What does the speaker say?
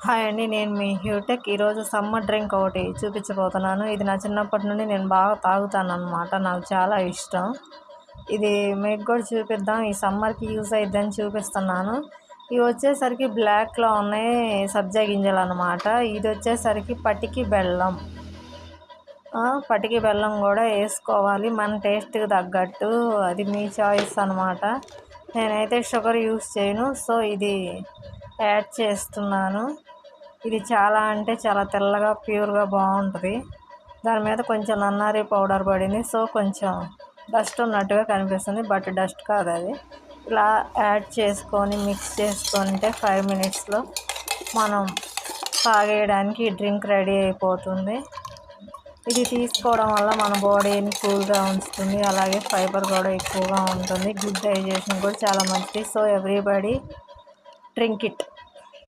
Hi అండి, నేను మీ హ్యూటెక్. ఈరోజు సమ్మర్ డ్రింక్ ఒకటి చూపించబోతున్నాను. ఇది నా చిన్నప్పటి నుండి నేను బాగా తాగుతాను అనమాట. నాకు చాలా ఇష్టం. ఇది మీకు కూడా చూపిద్దాం, ఈ సమ్మర్కి యూజ్ అయిద్దని చూపిస్తున్నాను. ఇవి వచ్చేసరికి బ్లాక్లో ఉన్నాయి, సబ్జా గింజలు అనమాట. ఇది వచ్చేసరికి పటికి బెల్లం. పటికి బెల్లం కూడా వేసుకోవాలి మన టేస్ట్కి తగ్గట్టు, అది మీ చాయిస్ అనమాట. నేనైతే షుగర్ యూస్ చేయను, సో ఇది యాడ్ చేస్తున్నాను. ఇది చాలా అంటే చాలా తెల్లగా ప్యూర్గా బాగుంటుంది. దాని మీద కొంచెం నన్నారి పౌడర్ పడింది, సో కొంచెం డస్ట్ ఉన్నట్టుగా కనిపిస్తుంది, బట్ డస్ట్ కాదు అది. ఇలా యాడ్ చేసుకొని మిక్స్ చేసుకుంటే 5 minutesలో మనం తాగేయడానికి డ్రింక్ రెడీ అయిపోతుంది. ఇది తీసుకోవడం వల్ల మన బాడీని కూల్గా ఉంచుతుంది, అలాగే ఫైబర్ కూడా ఎక్కువగా ఉంటుంది. గుడ్ డైజెషన్ కూడా చాలా మంచిది. So everybody drink it.